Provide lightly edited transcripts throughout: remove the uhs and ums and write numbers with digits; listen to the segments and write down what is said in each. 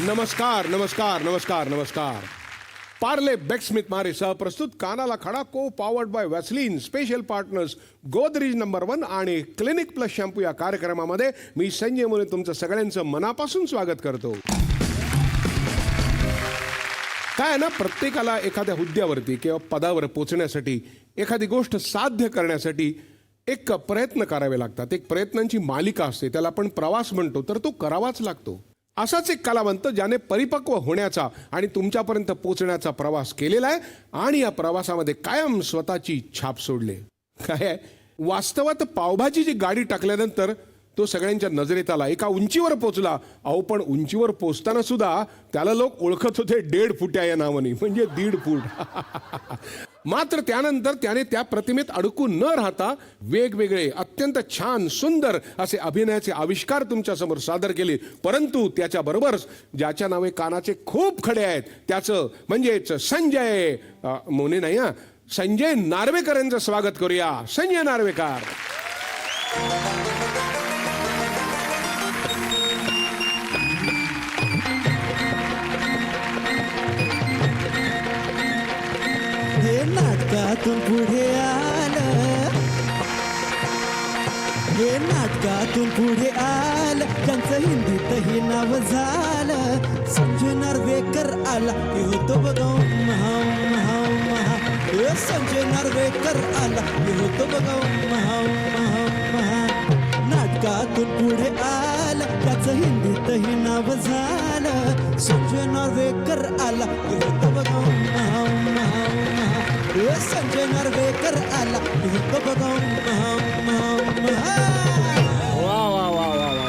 नमस्कार नमस्कार नमस्कार नमस्कार. पार्ले बेक्समिथ मारे सह प्रस्तुत कानाला खडा को powered by Vaseline special partners Godrej number 1 आणि क्लिनिक प्लस शॅम्पू या कार्यक्रमामध्ये मी संजय मुले तुमचं सगळ्यांचं मनापासून स्वागत करतो. काय ना, प्रत्येकाला एखाद्या हुद्द्यावरती किंवा पदावर पोहोचण्यासाठी एखादी गोष्ट साध्य करण्यासाठी एक प्रयत्न करावे लागतात. एक प्रयत्नांची मालिका असते, त्याला आपण प्रवास म्हणतो, तर तो करावाच लागतो. असाच एक कलावंत ज्याने परिपक्व होण्याचा आणि तुमच्यापर्यंत पोहोचण्याचा प्रवास केलेला आहे आणि या प्रवासामध्ये कायम स्वतःची छाप सोडले. काय आहे, वास्तवात पावभाजी जी गाडी टाकल्यानंतर तो सगळ्यांच्या नजरेत आला, एका उंचीवर पोचला. अहो, पण उंचीवर पोचताना सुद्धा त्याला लोक ओळखत होते 1.5 फुट्या या नावाने, म्हणजे 1.5 फूट. मात्र त्यानंतर त्याने त्या प्रतिमेत अडकून न राहता वेगवेगळे अत्यंत छान सुंदर असे अभिनयाचे आविष्कार तुमच्यासमोर सादर केले. परंतु त्याच्याबरोबरच ज्याच्या नावे कानाचे खूप खडे आहेत त्याचं म्हणजेच संजय मोने नाही हा, संजय नार्वेकर यांचं स्वागत करूया. संजय नार्वेकर. हे नाटकातून पुढे आलं, हे नाटकातून पुढे आलं, त्यांचं हिंदीतही नाव झालं. संजय नार्वेकर आला हे होतो बघा महा महा महा. संजय नार्वेकर आला हे होतो बघा महा महा महा. नाटकातून पुढे आलं, त्याचं हिंदीतही नाव झालं. संजय नार्वेकर आला हे होतो बघा महा महा महा. संजय नार्वेकर आला हे होतो बघा महा महा महा. वा वा वा वा वा.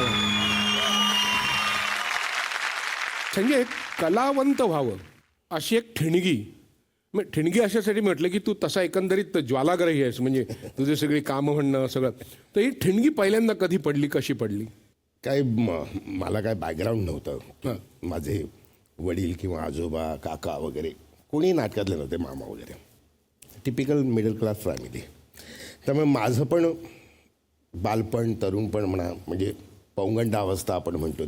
संजय, कलावंत व्हावं अशी एक ठिणगी, मग ठिणगी अशासाठी म्हटलं की तू तसा एकंदरीत ज्वालाग्रही आहेस, म्हणजे तुझे सगळी कामं म्हणणं सगळं. तर ही ठिणगी पहिल्यांदा कधी पडली, कशी पडली? काय मला काय बॅकग्राऊंड नव्हतं. माझे वडील किंवा आजोबा काका वगैरे कोणी नाटकातले नव्हते, मामा वगैरे. Typical middle class family. त्यामुळे माझं पण बालपण, तरुणपण म्हणा, म्हणजे पौगंडावस्था आपण म्हणतो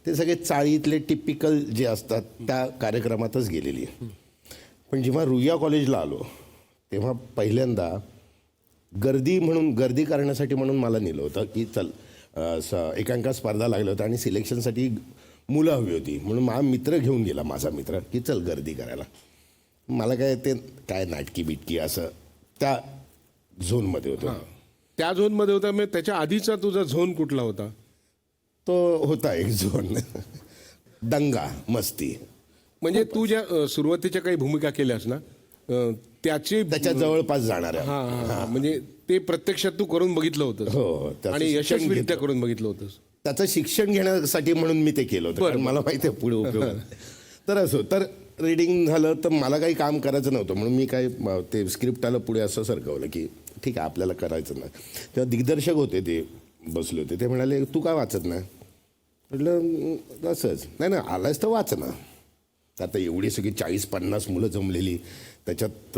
ते सगळे चाळीतले टिपिकल जे असतात त्या कार्यक्रमातच गेलेली. पण जेव्हा रुईया कॉलेजला आलो तेव्हा पहिल्यांदा गर्दी करण्यासाठी म्हणून मला नेलं होतं की चल, एकांका स्पर्धा लागल्या होत्या आणि सिलेक्शनसाठी मुलं हवी होती, म्हणून माझा मित्र घेऊन गेला, माझा मित्र, की चल गर्दी करायला. मला काय नाटकी बिटकी असं त्या झोनमध्ये होतं. त्या झोनमध्ये होता. मग त्याच्या आधीचा तुझा झोन कुठला होता? तो होता एक झोन दंगा मस्ती. म्हणजे तू ज्या सुरुवातीच्या काही भूमिका केल्यास ना, त्याच्या जवळपास जाणार आहे. हा, म्हणजे ते प्रत्यक्षात तू करून बघितलं होतं. हो, आणि यशस्वीरित्या करून बघितलं होतंस. त्याचं शिक्षण घेण्यासाठी म्हणून मी ते केलं होतं, कारण मला माहिती आहे पुढे उपयोग. तर असो, तर रीडिंग झालं तर मला काही काम करायचं नव्हतं, म्हणून मी काय ते स्क्रिप्ट आलं पुढे असं सरकवलं की ठीक आहे आपल्याला करायचं ना. तेव्हा दिग्दर्शक होते, ते बसले होते, ते म्हणाले तू काय वाचत नाही? म्हटलं असंच. नाही आलायच तर वाच ना. आता एवढी सगळी 40-50 मुलं जमलेली, त्याच्यात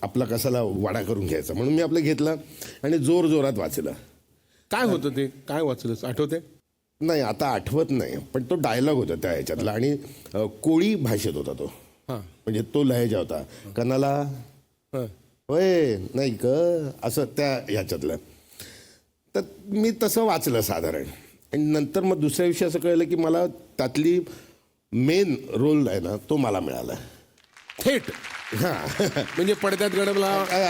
आपला कसाला वाडा करून घ्यायचा, म्हणून मी आपलं घेतलं आणि जोरात वाचलं. काय होतं ते? काय वाचलंस, आठवते? नाही, आता आठवत नाही, पण तो डायलॉग होता त्या ह्याच्यातला आणि कोळी भाषेत होता तो. म्हणजे तो लहेजा होता, कनाला होय नाही क असं त्या ह्याच्यातलं. तर मी तसं वाचलं साधारण. आणि नंतर मग दुसऱ्या दिवशी असं कळलं की मला त्यातली मेन रोल आहे ना तो मला मिळाला थेट. म्हणजे पडद्यात गडबला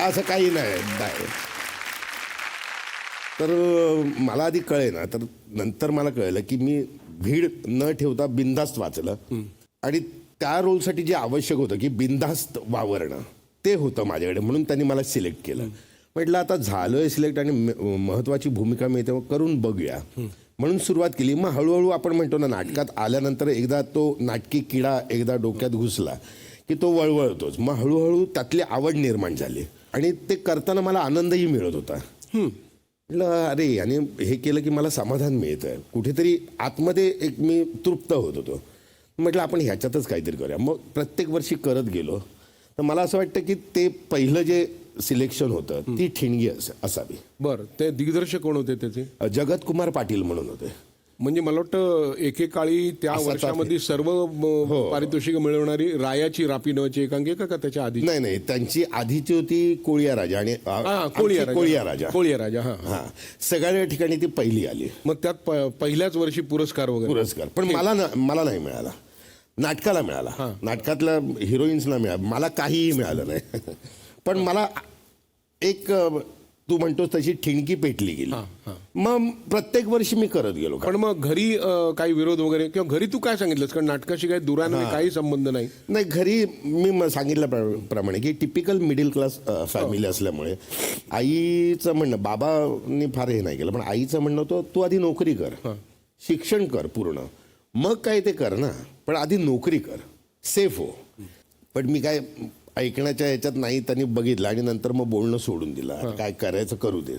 असं काही नाही. तर मला आधी कळे ना, तर नंतर मला कळलं की मी भीड न ठेवता बिनधास्त वाचलं आणि त्या रोलसाठी जे आवश्यक होतं की बिनधास्त वावरणं ते होतं माझ्याकडे, म्हणून त्यांनी मला सिलेक्ट केलं. म्हटलं आता झालोय सिलेक्ट आणि महत्त्वाची भूमिका मिळते, मग करून बघूया म्हणून सुरुवात केली. मग हळूहळू आपण म्हणतो ना, नाटकात आल्यानंतर एकदा तो नाटकी किडा एकदा डोक्यात घुसला की तो वळवळतोच. मग हळूहळू त्यातली आवड निर्माण झाली आणि ते करताना मला आनंदही मिळत होता. म्हटलं अरे, आणि हे केलं की मला समाधान मिळतं, कुठेतरी आतमध्ये एक मी तृप्त होत होतो. म्हटलं आपण ह्याच्यातच काहीतरी करूया. मग प्रत्येक वर्षी करत गेलो. तर मला असं वाटतं की ते पहिलं जे सिलेक्शन होतं ती ठिणगी असावी. बरं, ते दिग्दर्शक कोण होते त्याचे? जगत कुमार पाटील म्हणून होते. म्हणजे मला वाटतं एकेकाळी त्या असाच वर्षामध्ये सर्व पारितोषिकं मिळवणारी रायाची रापी नावाची एकांकिका का त्याच्या आधी? नाही, त्यांची आधीची होती कोळिया राजा आणि कोळिया राजा. कोळिया राजा, हा. हा, सगळ्या ठिकाणी ती पहिली आली मग त्यात पहिल्याच वर्षी पुरस्कार वगैरे? पुरस्कार. पण मला नाही मिळाला, नाटकाला मिळाला, नाटकातल्या हिरोईन्सना मिळाला, मला काहीही मिळालं नाही. पण मला एक तू म्हणतोस तशी ठिणकी पेटली गेली. मग प्रत्येक वर्षी मी करत गेलो. पण मग घरी काही विरोध वगैरे, किंवा घरी तू काय सांगितलंस? कारण नाटकाशी काही दुराने काही संबंध नाही. घरी मी सांगितल्याप्रमाणे की टिपिकल मिडल क्लास फॅमिली असल्यामुळे आईचं म्हणणं, बाबांनी फार हे नाही केलं, पण आईचं म्हणणं होतं तू आधी नोकरी कर, शिक्षण कर पूर्ण, मग काय ते कर ना, पण आधी नोकरी कर, सेफ हो. पण मी काय ऐकण्याच्या ह्याच्यात नाही, त्यांनी बघितलं आणि नंतर मग बोलणं सोडून दिलं. काय करायचं करू दे.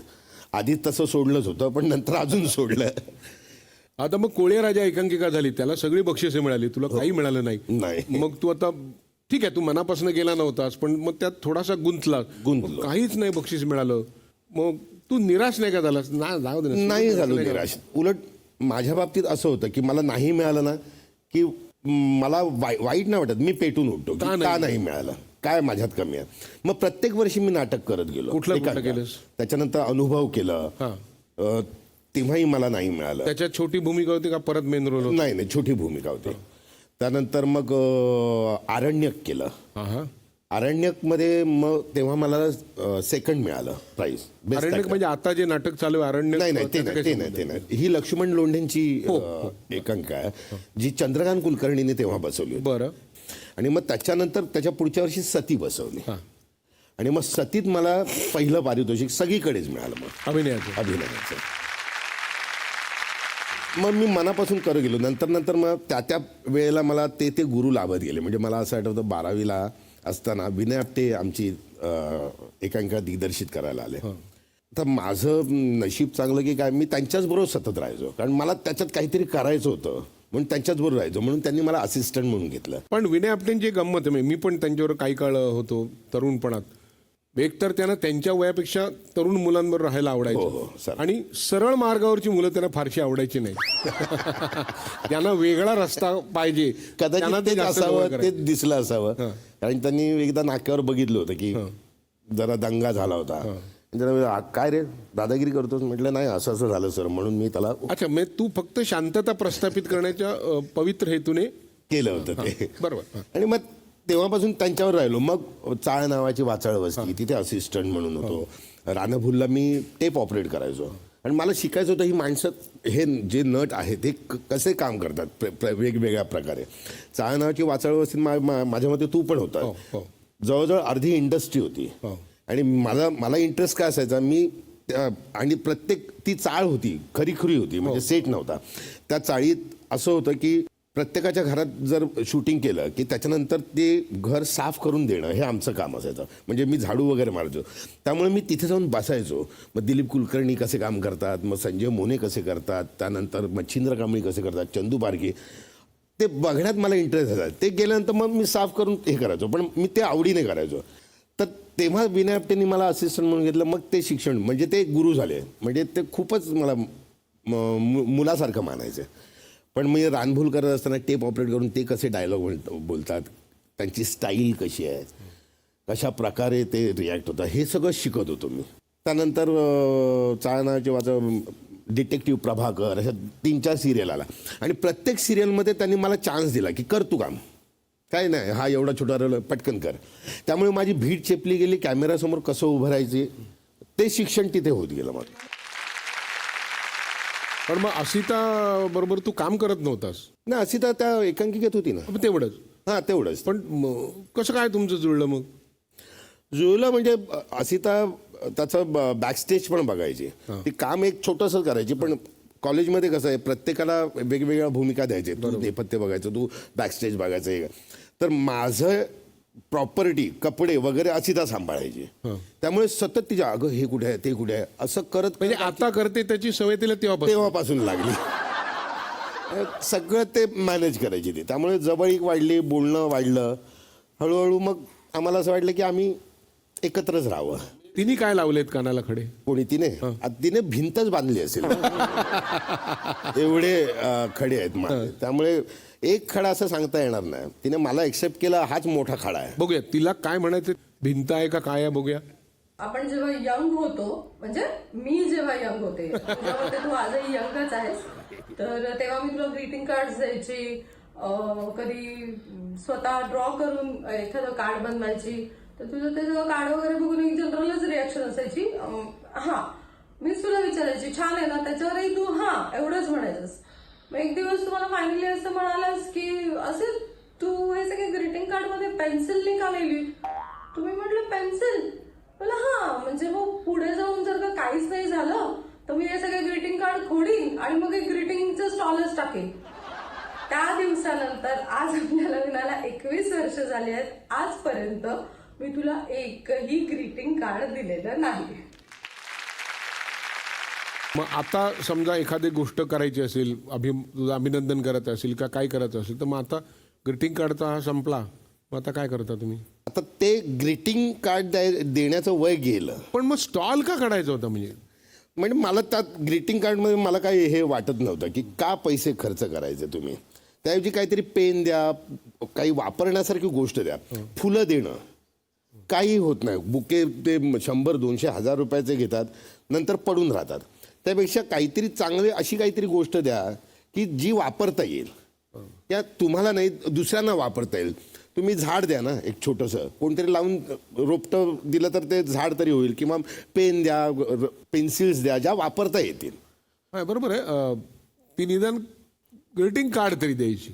आधी तसं सोडलंच होतं, पण नंतर अजून सोडलं. आता मग कोळिया राजा एकांकिका झाली, त्याला सगळी बक्षिसे मिळाली, तुला काही मिळालं नाही. मग तू आता ठीक आहे, तू मनापासून गेला नव्हतास, पण मग त्यात थोडासा गुंतलो, काहीच नाही बक्षीस मिळालं, मग तू निराश नाही का झालास? जाऊ दे, नाही झालो निराश. उलट माझ्या बाबतीत असं होतं की मला नाही मिळालं ना की मला वाईट नाही वाटत, मी पेटून उठतो की का नाही मिळालं, काय माझ्यात कमी आहे. मग प्रत्येक वर्षी मी नाटक करत गेलो. कुठलं केलंस? त्याच्यानंतर अनुभव केलं, तेव्हाही मला नाही मिळालं. त्याच्यात छोटी भूमिका होती का परत मेन रोल? नाही, छोटी भूमिका होती. त्यानंतर मग आरण्यक केलं. आरण्यकमध्ये मग तेव्हा मला सेकंड मिळालं प्राइज. आरण्यक म्हणजे आता जे नाटक चालू आहे आरण्यक? नाही, ते नाही. ही लक्ष्मण लोंढेंची एकांकिका आहे, जी चंद्रकांत कुलकर्णीने तेव्हा बसवली. बरं. आणि मग त्याच्यानंतर त्याच्या पुढच्या वर्षी सती बसवली, आणि मग सतीत मला पहिलं पारितोषिक सगळीकडेच मिळालं. मग अभिनयाचं मग मी मनापासून करत गेलो. नंतर मग त्या वेळेला मला ते गुरु लाभत गेले. म्हणजे मला असं आठवतं 12वीला असताना विनय आपटे आमची एकांकिका दिग्दर्शित करायला आले. तर माझं नशीब चांगलं की काय, मी त्यांच्याच बरोबर सतत राहायचो, कारण मला त्याच्यात काहीतरी करायचं होतं म्हणून त्यांच्याच बरोबर राहायचो, म्हणून त्यांनी मला असिस्टंट म्हणून घेतलं. पण विनय आपटेंची गंमत आहे, मी पण त्यांच्यावर काही काळ होतो तरुणपणात. एकतर त्यांना त्यांच्या वयापेक्षा तरुण मुलांबरोबर राहायला आवडायचं, आणि सरळ मार्गावरची मुलं त्यांना फारशी आवडायची नाही. त्यांना वेगळा रस्ता पाहिजे, कदाचित ते असावं, ते दिसलं असावं. कारण त्यांनी एकदा नाक्यावर बघितलं होतं की जरा दंगा झाला होता. काय रे दादागिरी करतोस? म्हटलं नाही, असं झालं सर, म्हणून मी त्याला. अच्छा, मग तू फक्त शांतता प्रस्थापित करण्याच्या पवित्र हेतूने केलं होतं ते. बरोबर. आणि मग तेव्हापासून त्यांच्यावर राहिलो. मग चाळ नावाची वाचाळ वस्ती, तिथे असिस्टंट म्हणून होतो. रानभुलला मी टेप ऑपरेट करायचो, आणि मला शिकायचं होतं ही माणसं, हे जे नट आहेत ते कसे काम करतात वेगवेगळ्या प्रकारे. चाळ नावाची वाचाळ वस्तीत माझ्या मते तू पण होता. जवळजवळ अर्धी इंडस्ट्री होती, आणि मला इंटरेस्ट काय असायचा, मी आणि प्रत्येक ती चाळ होती, खरी होती, म्हणजे सेट नव्हता. त्या चाळीत असं होतं की प्रत्येकाच्या घरात जर शूटिंग केलं की त्याच्यानंतर ते घर साफ करून देणं हे आमचं काम असायचं. म्हणजे मी झाडू वगैरे मारायचो, त्यामुळे मी तिथे जाऊन बसायचो. मग दिलीप कुलकर्णी कसे काम करतात, मग संजय मोने कसे करतात, त्यानंतर मच्छिंद्र कांबळी कसे करतात, चंदू पारखे, ते बघण्यात मला इंटरेस्ट होता. ते गेल्यानंतर मग मी साफ करून हे करायचो, पण मी ते आवडीने करायचो. तर तेव्हा विनय आपटेंनी मला असिस्टंट म्हणून घेतलं. मग ते शिक्षण म्हणजे ते गुरु झाले, म्हणजे ते खूपच मला मुलासारखं मानायचं. पण मी रानभूल करत असताना टेप ऑपरेट करून ते कसे डायलॉग बोलतात, त्यांची स्टाईल कशी आहे, कशा प्रकारे ते रिॲक्ट होतात, हे सगळं शिकत होतो मी. त्यानंतर चाळणाचे वाचा डिटेक्टिव्ह प्रभाकर, अशा 3-4 सिरियल आला, आणि प्रत्येक सिरियलमध्ये त्यांनी मला चान्स दिला की कर तू काम, काय नाही, हा एवढा छोटा रोल पटकन कर. त्यामुळे माझी भीड चेपली गेली. कॅमेऱ्यासमोर कसं उभं राहायचे ते शिक्षण तिथे होत गेलं मग. पण मग असिता बरोबर तू काम करत नव्हतास ना? असिता त्या एकांकिकेत होती ना. तेवढंच? हां, तेवढंच. पण कसं काय तुमचं जुळलं? मग जुळलं म्हणजे असिता त्याचं बॅकस्टेज पण बघायची, ती काम एक छोटंसं करायची. पण कॉलेजमध्ये कसं आहे, प्रत्येकाला वेगवेगळ्या भूमिका द्यायचे. तू नेपथ्य बघायचं, तू बॅकस्टेज बघायचं. हे तर माझं प्रॉपर्टी, कपडे वगैरे असिता सांभाळायची. त्यामुळे सतत तिच्या अगं हे कुठे आहे, ते कुठे आहे, असं करत. म्हणजे आता करते त्याची सवय तिला तेव्हापासून लागली. सगळं ते मॅनेज करायची ती. त्यामुळे जवळीक वाढली, बोलणं वाढलं. हळूहळू मग आम्हाला असं वाटलं की आम्ही एकत्रच राहावं. तिने काय लावलेत कानाला खडे? कोणी तिने भिंतच बांधली असेल एवढे खडे आहेत माझे. त्यामुळे एक खडा असं सांगता येणार नाही. तिने मला एक्सेप्ट केला, हाच मोठा खडा आहे. बघूया तिला काय म्हणायचं, भिंत आहे का काय आहे बघूया. आपण जेव्हा यंग होतो, म्हणजे मी जेव्हा यंग होते, तुझ्या मते तू आजही यंगच आहेस, तर तेव्हा मी तुला ग्रीटिंग कार्ड द्यायची, कधी स्वतः ड्रॉ करून एखादं कार्ड बनवायची. तर तुझं ते सगळं कार्ड वगैरे बघून एक जनरलच रिॲक्शन असायची, हा. मीच तुला विचारायची छान आहे ना, त्याच्यावरही तू हा एवढंच म्हणायचंस. मग एक दिवस तुम्हाला फायनली असं म्हणालास की असे तू हे सगळे ग्रीटिंग कार्ड मध्ये पेन्सिलने का लिहिली? तुम्ही म्हटलं पेन्सिल? मला हा, म्हणजे मग पुढे जाऊन जर का काहीच नाही झालं तर मी हे सगळे ग्रीटिंग कार्ड खोडीन आणि मग एक ग्रीटिंगचं स्टॉलच टाकेन. त्या दिवसानंतर आज आपल्या लग्नाला 21 वर्ष झाली आहेत, आजपर्यंत मी तुला एकही ग्रीटिंग कार्ड दिलेलं नाही. मग आता समजा एखादी गोष्ट करायची असेल, तुझं अभिनंदन करायचं असेल का काय करायचं असेल, तर मग आता ग्रीटिंग कार्डचा हा संपला, मग आता काय करता तुम्ही? आता ते ग्रीटिंग कार्ड देण्याचं वय गेलं. पण मग स्टॉल का काढायचा होता? म्हणजे मला त्यात ग्रीटिंग कार्डमध्ये मला काही हे वाटत नव्हतं की का पैसे खर्च करायचे तुम्ही. त्याऐवजी काहीतरी पेन द्या, काही वापरण्यासारखी गोष्ट द्या. फुलं देणं काही होत नाही. बुके ते 100-200-1000 रुपयाचे घेतात, नंतर पडून राहतात. त्यापेक्षा काहीतरी चांगली अशी काहीतरी गोष्ट द्या की जी वापरता येईल, या तुम्हाला नाही दुसऱ्यांना वापरता येईल. तुम्ही झाड द्या ना, एक छोटंसं कोणतरी लावून रोपटं दिलं तर ते झाड तरी होईल. किंवा पेन द्या, पेन्सिल्स द्या, ज्या वापरता येतील. बरोबर आहे. ती निदान ग्रीटिंग कार्ड तरी द्यायची.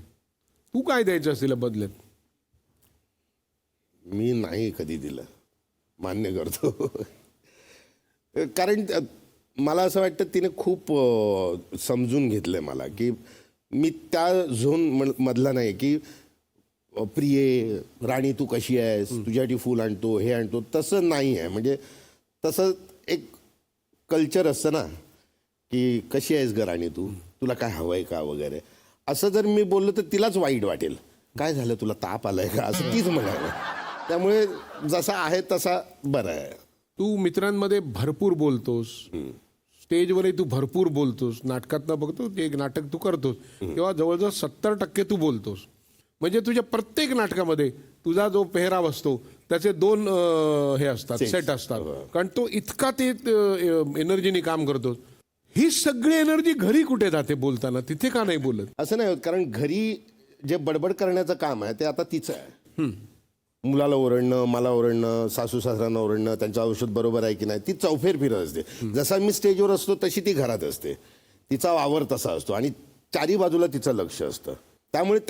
तू काय द्यायचं असेल बदल्यात? मी नाही कधी दिलं, मान्य करतो. कारण मला असं वाटतं तिने खूप समजून घेतलंय मला की मी त्या झोन मधला नाही की प्रिये राणी तू कशी आहेस, तुझ्यासाठी फूल आणतो, हे आणतो, तसं नाही आहे. म्हणजे तसं एक कल्चर असतं ना की कशी आहेस ग राणी तू, तुला काय हवंय का वगैरे. असं जर मी बोललो तर तिलाच वाईट वाटेल. काय झालं, तुला ताप आलाय का, असं तीच म्हणाल. त्यामुळे जसा आहे तसा बरं आहे. तू मित्रांमध्ये भरपूर बोलतोस, स्टेजवरही तू भरपूर बोलतोस, नाटकात बघतो एक नाटक तू करतोस तेव्हा जवळजवळ 70% तू बोलतोस. म्हणजे तुझ्या प्रत्येक नाटकामध्ये तुझा जो पेहराव असतो त्याचे 2 हे असतात, सेट असतात. कारण तो इतका ते एनर्जीने काम करतोस. ही सगळी एनर्जी घरी कुठे जाते बोलताना? तिथे का नाही बोलत? असं नाही, कारण घरी जे बडबड करण्याचं काम आहे ते आता तिचं आहे. मुलाला ओरडणं, मला ओरडणं, सासू सासऱ्यांना ओरडणं, त्यांचं औषध बरोबर आहे की नाही, ती चौफेर फिरत असते. जसा मी स्टेजवर असतो तशी ती घरात असते. तिचा वावर तसा असतो आणि चारी बाजूला तिचं लक्ष असतं. त्यामुळे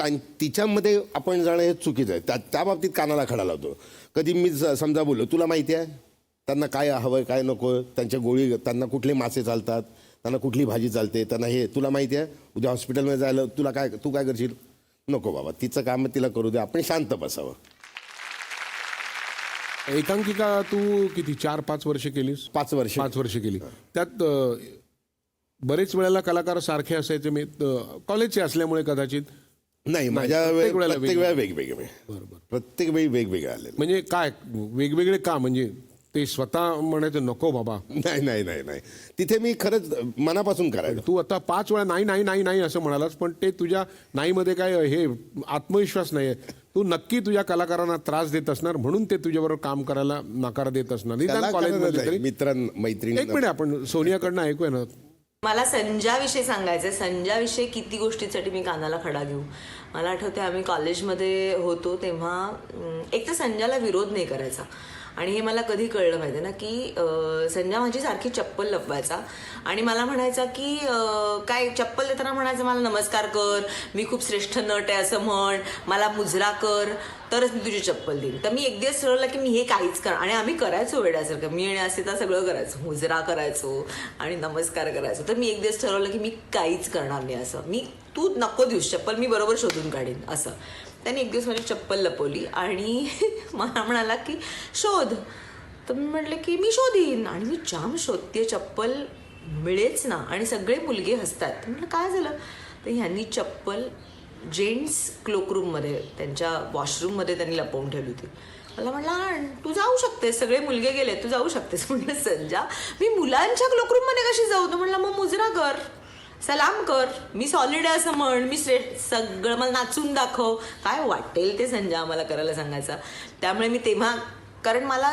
तिच्यामध्ये आपण जाणं हे चुकीचं आहे. त्या बाबतीत कानाला खडा लावतो. कधी मी समजा बोललो, तुला माहिती आहे त्यांना काय हवंय काय नको, त्यांच्या गोळी, त्यांना कुठले मासे चालतात, त्यांना कुठली भाजी चालते, त्यांना हे तुला माहिती आहे, उद्या हॉस्पिटलमध्ये जायला तू काय करशील? नको बाबा, तिचं काम तिला करू दे, आपण शांत बसावं. एकांकिका तू किती 4-5 वर्ष केलीस? 5 वर्ष केली. त्यात बरेच वेळेला कलाकार सारखे असायचे. मी कॉलेजचे असल्यामुळे कदाचित नाही, माझ्या प्रत्येक वेळा वेगवेगळे. बरोबर. प्रत्येक वेळी वेगवेगळे आले. म्हणजे काय वेगवेगळे का? म्हणजे ते स्वतः म्हणायचं नको बाबा? नाही, तिथे मी खरंच मनापासून करायचं. तू आता 5 वेळा नाही असं म्हणालास, पण ते तुझ्या नाहीमध्ये काय हे आत्मविश्वास नाहीये. तू नक्की तुझ्या कलाकारांना त्रास देत असणार, म्हणून ते तुझ्याबरोबर काम करायला नकार देत असणार. मैत्रिणी. एक मिनिट, आपण सोनियाकडनं ऐकूया ना. मला संजाविषयी सांगायचं आहे. संजाविषयी किती गोष्टींसाठी मी कानाला खडा घेऊ. मला आठवते आम्ही कॉलेजमध्ये होतो तेव्हा एक तर संजाला विरोध नाही करायचा. आणि हे मला कधी कळलं माहिती ना की संजा माझी सारखी चप्पल लपवायचा आणि मला म्हणायचा की काय चप्पल देताना म्हणायचं मला नमस्कार कर, मी खूप श्रेष्ठ नट आहे असं म्हण, मला मुजरा कर तरच मी तुझी चप्पल देईन. तर मी एक दिवस ठरवलं की मी हे काहीच कर. आणि आम्ही करायचो वेड्यासारखं, मी आणि असे तर सगळं करायचो, मुजरा करायचो आणि नमस्कार करायचो. तर मी एक दिवस ठरवलं की मी काहीच करणार नाही असं. तू नको देऊस चप्पल, मी बरोबर शोधून काढीन असं. त्याने एक दिवस माझी चप्पल लपवली आणि मला म्हणाला की शोध. तर मी म्हटलं की मी शोधीन. आणि मी जाम शोधते, चप्पल मिळेच ना. आणि सगळे मुलगे हसतात. म्हटलं काय झालं? तर ह्यांनी चप्पल जेंट्स क्लोकरूममध्ये, त्यांच्या वॉशरूममध्ये त्यांनी लपवून ठेवली होती. मला म्हणला तू जाऊ शकतेस, सगळे मुलगे गेले, तू जाऊ शकतेस. म्हटलं संजा मी मुलांच्या क्लोकरूममध्ये कशी जाऊ? तो म्हणला मग मुजरा कर, सलाम कर, मी सॉलिड आहे असं म्हण, मी स्ट्रेट सगळं मला नाचून दाखव, काय वाटेल ते संजा आम्हाला करायला सांगायचा. त्यामुळे मी तेव्हा, कारण मला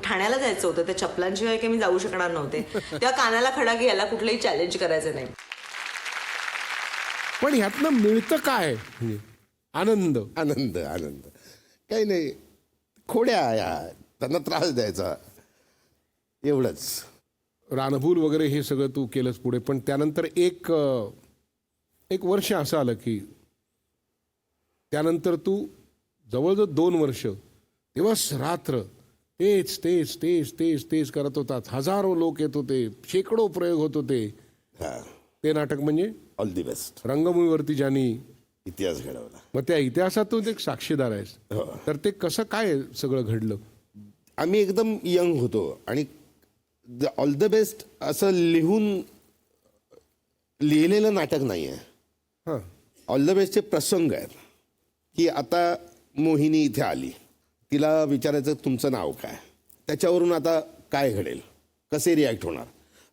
ठाण्याला जायचं होतं, त्या चपलांशिवाय काही मी जाऊ शकणार नव्हते, तेव्हा कानाला खडा घ्यायला कुठलंही चॅलेंज करायचं नाही. पण ह्यातनं मिळतं काय? म्हणजे आनंद. आनंद आनंद काही नाही, खोड्या या त्यांना त्रास द्यायचा एवढंच. रानभूल वगैरे हे सगळं तू केलंस पुढे, पण त्यानंतर एक वर्ष असं आलं की त्यानंतर तू जवळजवळ 2 वर्ष दिवस रात्र तेच तेच तेच तेच तेच करत होतात. हजारो लोक येत होते, शेकडो प्रयोग होत होते. हा, ते नाटक म्हणजे ऑल दी बेस्ट. रंगभूमीवरती ज्यांनी इतिहास घडवला. मग त्या इतिहासातून एक साक्षीदार आहेस. हो. तर ते कसं काय सगळं घडलं? आम्ही एकदम यंग होतो आणि ऑल द बेस्ट असं लिहिलेलं नाटक नाही आहे. हां, ऑल द बेस्टचे प्रसंग आहेत की आता मोहिनी इथे आली, तिला विचारायचं तुमचं नाव काय, त्याच्यावरून आता काय घडेल, कसे रिॲक्ट होणार,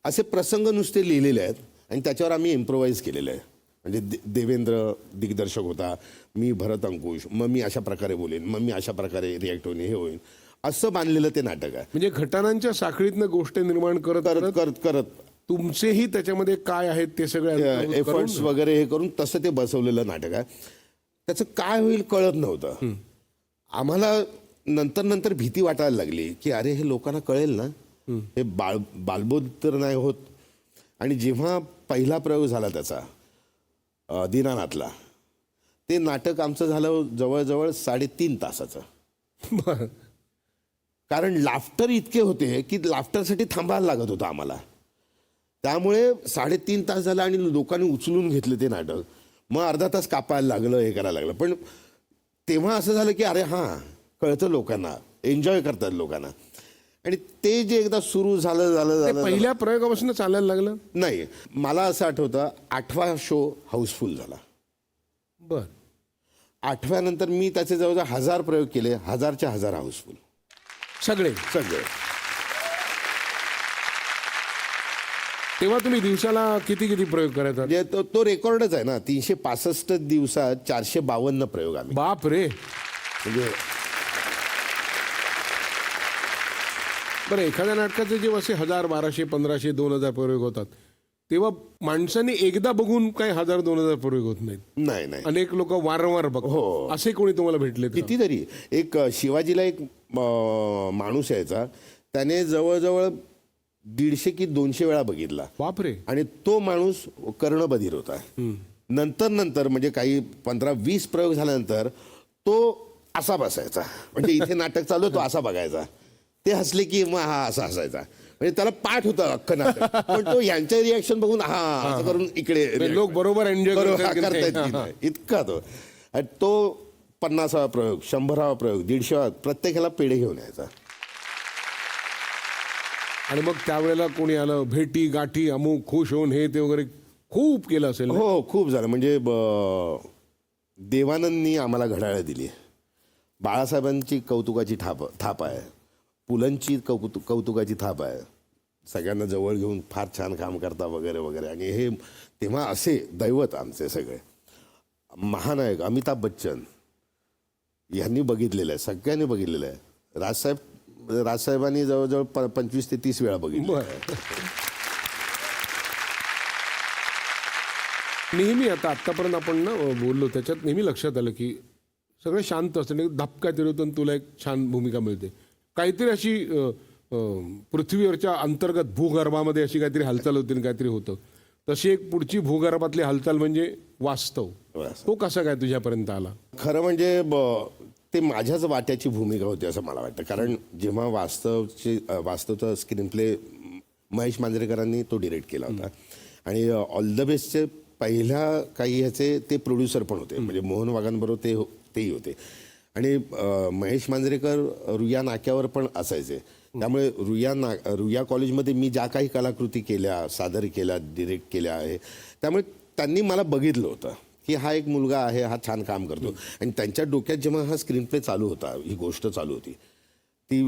असे प्रसंग नुसते लिहिलेले आहेत आणि त्याच्यावर आम्ही इम्प्रोवाईज केलेलं आहे. म्हणजे देवेंद्र दिग्दर्शक होता, मी भरत अंकुश, मग मी अशा प्रकारे बोलेन, मग मी अशा प्रकारे रिॲक्ट होईन, हे होईन, असं बांधलेलं ते नाटक आहे. म्हणजे घटनांच्या साखळीतनं गोष्टी निर्माण करत करत करत करत तुमचेही त्याच्यामध्ये काय आहेत ते सगळे एफर्ट्स वगैरे हे करून तसं ते बसवलेलं नाटक आहे. त्याचं काय होईल कळत नव्हतं. आम्हाला नंतर नंतर भीती वाटायला लागली की अरे हे लोकांना कळेल ना, हे बालबोध तर नाही होत. आणि जेव्हा पहिला प्रयोग झाला त्याचा दीनानाथला, ते नाटक आमचं झालं जवळजवळ 3.5 तासाचं. बरं. कारण लाफ्टर इतके होते की लाफ्टरसाठी थांबायला लागत होतं आम्हाला. त्यामुळे 3.5 तास झाला आणि लोकांनी उचलून घेतलं ते नाटक. मग अर्धा तास कापायला लागलं, हे करायला लागलं. पण तेव्हा असं झालं की अरे हां, कळतं लोकांना, एन्जॉय करतात लोकांना. आणि ते जे एकदा सुरू झालं पहिल्या प्रयोगापासून चालायला लागलं. नाही, मला असं आठवतं 8वा शो हाऊसफुल झाला. बर. 8व्या नंतर मी त्याचे जवळजवळ 1000 प्रयोग केले, 1000च्या 1000 हाऊसफुल सगळे. सगळे. तेव्हा तुम्ही दिवसाला किती किती प्रयोग करायचा? म्हणजे तो रेकॉर्डच आहे ना, 365 दिवसात 452 प्रयोग आम्ही. बाप रे. म्हणजे बरं, एखाद्या नाटकाचे जेव्हा असे 1000, 1200, 1500, 2000 प्रयोग होतात, तेव्हा माणसाने एकदा बघून काही 1000, 2000 प्रयोग होत नाहीत. नाही नाही, अनेक लोक वारंवार बघ. हो. असे कोणी तुम्हाला भेटले? कितीतरी. एक शिवाजीला एक माणूस यायचा, त्याने जवळजवळ 150 की 200 वेळा बघितला. बापरे. आणि तो माणूस कर्णबधीर होता. नंतर म्हणजे काही 15-20 प्रयोग झाल्यानंतर तो असा बसायचा, म्हणजे इथे नाटक चालू तो असा बघायचा. ते हसले की मग हा असा हसायचा. म्हणजे त्याला पाठ होतं अख्खं नाटक. पण तो यांच्या रिॲक्शन बघून हा असं करून इकडे लोक बरोबर एन्जॉय करतायत इतका तो. आणि तो 50वा प्रयोग, 100वा प्रयोग, 150वा, प्रत्येकाला पेढे घेऊन यायचा. आणि मग त्यावेळेला कोणी आलं, भेटी गाठी, अमुक, खुश होऊन हे ते वगैरे खूप केलं असेल ना? हो, खूप झालं. म्हणजे देवानंदनी आम्हाला घड्याळं दिली, बाळासाहेबांची कौतुकाची थाप आहे, पुलंची कौतुकाची थाप आहे, सगळ्यांना जवळ घेऊन फार छान काम करता वगैरे वगैरे. आणि हे तेव्हा असे दैवत आमचे सगळे महानायक अमिताभ बच्चन यांनी बघितलेलं आहे, सगळ्यांनी बघितलेलं आहे. राजसाहेबांनी जवळजवळ 25 ते 30 वेळा बघितलं. नेहमी आतापर्यंत आपण ना बोललो त्याच्यात नेहमी लक्षात आलं की सगळं शांत असतं, धपका तिरवतून तुला एक छान भूमिका मिळते. काहीतरी अशी पृथ्वीवरच्या अंतर्गत भूगर्भामध्ये अशी काहीतरी हालचाल होती, काहीतरी होतं. तशी एक पुढची भूगर्भातली हालचाल म्हणजे वास्तव. तो कसा काय तुझ्यापर्यंत आला? खरं म्हणजे ते माझ्याच वाट्याची भूमिका होती असं मला वाटतं. कारण जेव्हा वास्तवचा स्क्रीन प्ले महेश मांजरेकरांनी तो डिरेक्ट केला होता आणि ऑल द बेस्टचे पहिल्या काही ह्याचे ते प्रोड्युसर पण होते, म्हणजे मोहन वाघांबरोबर तेही होते. आणि महेश मांजरेकर रुया नाक्यावर पण असायचे. त्यामुळे रुया कॉलेजमध्ये मी ज्या काही कलाकृती केल्या, सादर केल्या, डिरेक्ट केल्या आहे, त्यामुळे त्यांनी मला बघितलं होतं की हा एक मुलगा आहे, हा छान काम करतो. आणि त्यांच्या डोक्यात जेव्हा हा स्क्रीन प्ले चालू होता, ही गोष्ट चालू होती, ती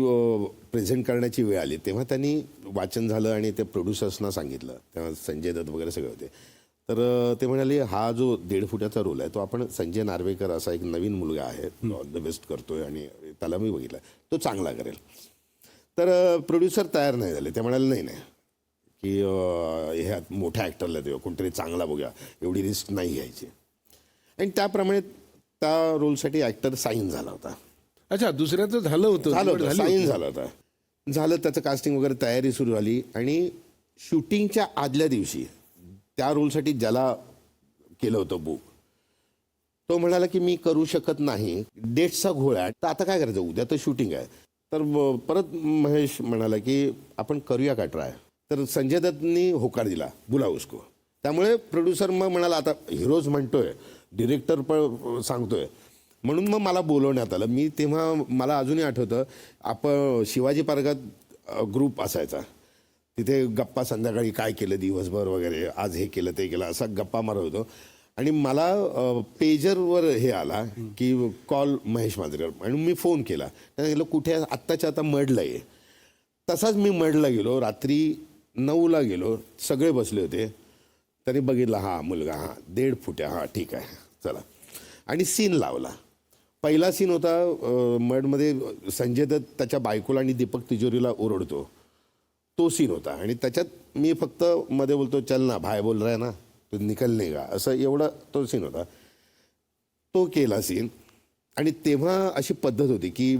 प्रेझेंट करण्याची वेळ आली, तेव्हा त्यांनी वाचन झालं आणि ते प्रोड्युसर्सना सांगितलं. तेव्हा संजय दत्त वगैरे सगळे होते. तर ते म्हणाले हा जो 1.5 फुटाचा रोल आहे तो आपण संजय नार्वेकर असा एक नवीन मुलगा आहे, ऑल द बेस्ट करतोय आणि त्याला मी बघितलं, तो चांगला करेल. तर प्रोड्युसर तयार नाही झाले. ते म्हणाले नाही नाही की ह्या मोठ्या ॲक्टरला देऊ, कोणतरी चांगला बघूया, एवढी रिस्क नाही घ्यायची. आणि त्याप्रमाणे त्या रोलसाठी ॲक्टर साईन झाला होता. अच्छा, दुसऱ्याचं झालं होतं, निवड झाली साईन होती. झाला होता. झालं, त्याचं कास्टिंग वगैरे तयारी सुरू झाली. आणि शूटिंगच्या आदल्या दिवशी त्या रोलसाठी ज्याला केलं होतं बुक, तो म्हणाला की मी करू शकत नाही, डेट्सचा घोळ आहे, तर आता काय करायचं, उद्या तर शूटिंग आहे. तर परत महेश म्हणाला की आपण करूया का ट्राय. तर संजय दत्तनी होकार दिला, बुला उसको. त्यामुळे प्रोड्युसर मग म्हणाला आता हिरोज म्हणतोय, डिरेक्टर पण सांगतोय, म्हणून मग मला बोलवण्यात आलं. मी तेव्हा मला अजूनही आठवतं, आपण शिवाजी पार्कात ग्रुप असायचा, तिथे गप्पा संध्याकाळी काय केलं दिवसभर वगैरे, आज हे केलं ते केलं, असा गप्पा मारत होतो. आणि मला पेजरवर हे आला की कॉल महेश मांजरेकर, आणि मी फोन केला. त्याने सांगितलं कुठे, आत्ताच्या आता मडला ये. तसाच मी मडला गेलो, रात्री 9ला गेलो, सगळे बसले होते. त्यांनी बघितलं हा मुलगा, हा 1.5 फूट आहे, हा ठीक आहे चला. आणि सीन लावला. पहिला सीन होता मडमध्ये, संजय दत्त त्याच्या बायकोला आणि दीपक तिजोरीला ओरडतो, तो सीन होता. आणि त्याच्यात मी फक्त मध्ये बोलतो चल ना भाई बोल रहा है ना, तो निकल नाही का, असं एवढा तो सीन होता. तो केला सीन. आणि तेव्हा अशी पद्धत होती की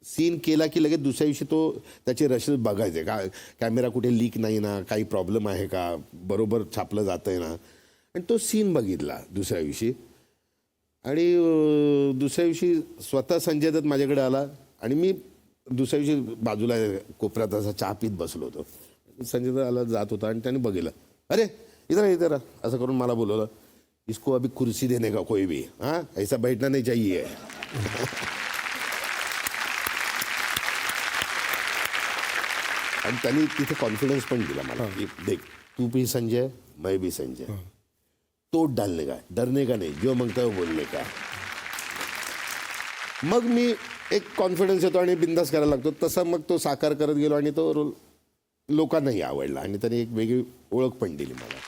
सीन केला की लगेच दुसऱ्या दिवशी तो त्याचे रशेस बघायचे का, कॅमेरा कुठे लीक नाही ना, काही प्रॉब्लेम आहे का, बरोबर छापलं जातं आहे ना. आणि तो सीन बघितला दुसऱ्या दिवशी. आणि दुसऱ्या दिवशी स्वतः संजय दत्त माझ्याकडे आला आणि मी दुसऱ्या दिवशी बाजूला कोपऱ्यात असा चहा पीत बसलो होतो. संजय दत्त आला, जात होता आणि त्याने बघितलं, अरे इधर इधर असं करून मला बोलवलं, इसको अभी कुर्सी देने का कोई भी, हाँ ऐसा बैठना नहीं चाहिए. आणि त्यांनी तिथे कॉन्फिडन्स पण दिला मला की देख तू भी संजय, मैं भी संजय, तोड डालने का, डरने का नहीं, जो मांगता है वो बोलने का. मग मी एक कॉन्फिडन्स येतो आणि बिंदास करायला लागतो. तसं मग तो साकार करत गेलो आणि तो रोल लोकांनाही आवडला आणि त्याने एक वेगळी ओळख पण दिली मला.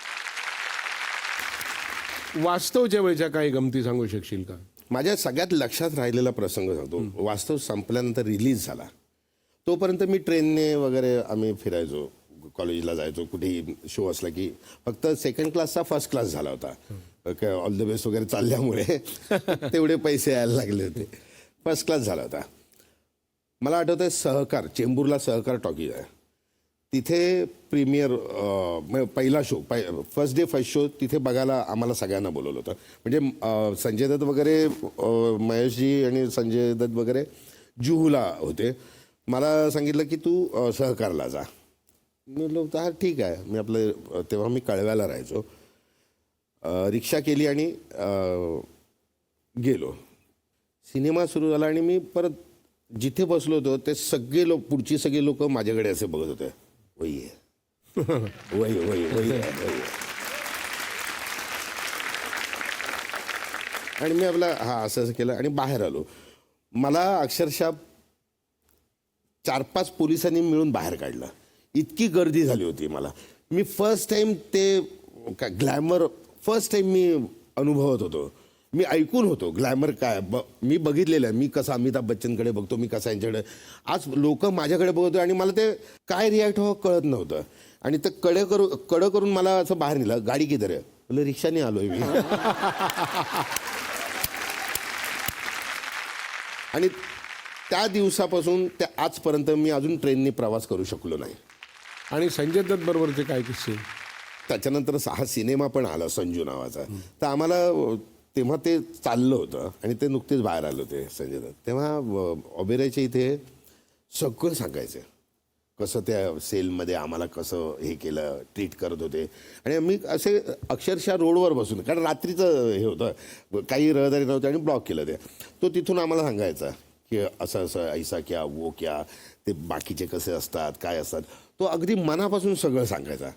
वास्तवच्या वेळच्या काही गमती सांगू शकशील का? माझ्या सगळ्यात लक्षात राहिलेला प्रसंग सांगतो. वास्तव संपल्यानंतर रिलीज झाला, तोपर्यंत मी ट्रेनने वगैरे आम्ही फिरायचो, कॉलेजला जायचो, कुठेही शो असला की. फक्त सेकंड क्लासचा फर्स्ट क्लास झाला होता, ऑल द बेस्ट वगैरे चालल्यामुळे तेवढे पैसे यायला लागले होते. फर्स्ट क्लास झाला होता. मला आठवतं आहे सहकार, चेंबूरला सहकार टॉकीज आहे, तिथे प्रीमियर पहिला show, first day first show तिथे बघायला आम्हाला सगळ्यांना बोलवलं होतं. म्हणजे संजय दत्त वगैरे, महेशजी आणि संजय दत्त वगैरे जुहूला होते. मला सांगितलं की तू सहकारला जा. मी म्हटलं हा ठीक आहे. मी आपलं तेव्हा मी कळव्याला राहायचो, रिक्षा केली आणि गेलो. सिनेमा सुरू झाला आणि मी परत जिथे बसलो होतो ते सगळे पुढची सगळे लोक माझ्याकडे असे बघत होते, वही आहे वही वही वही वही. आणि मी आपला हा असं असं केलं आणि बाहेर आलो. मला अक्षरशः 4-5 पोलिसांनी मिळून बाहेर काढलं, इतकी गर्दी झाली होती. मला मी फर्स्ट टाईम ते ग्लॅमर फर्स्ट टाईम मी अनुभवत होतो. मी ऐकून होतो ग्लॅमर काय, मी बघितलेलं आहे, मी कसं अमिताभ बच्चनकडे बघतो, मी कसं यांच्याकडे. आज लोक माझ्याकडे बघत होते आणि मला ते काय रिॲक्ट व्हावं कळत नव्हतं. आणि ते कडं करून मला असं बाहेर नेलं. गाडी किधर आहे, बोलले रिक्षाने आलोय मी. आणि त्या दिवसापासून त्या आजपर्यंत मी अजून ट्रेनने प्रवास करू शकलो नाही. आणि संजय दत्त बरोबरचे काय किस्से? त्याच्यानंतर हा सिनेमा पण आला संजू नावाचा. तर आम्हाला तेव्हा ते चाललं होतं आणि ते नुकतेच बाहेर आले होते संजय दत्त. तेव्हा ओबेरॉयच्या इथे सगळं सांगायचं, कसं त्या सेलमध्ये आम्हाला कसं हे केलं, ट्रीट करत होते. आणि आम्ही असे अक्षरशः रोडवर बसून, कारण रात्रीचं हे होतं, काही रहदारी नव्हती आणि ब्लॉक केलं ते. तो तिथून आम्हाला सांगायचा की असं असं ऐसा क्या वो क्या, ते बाकीचे कसे असतात काय असतात. तो अगदी मनापासून सगळं सांगायचा.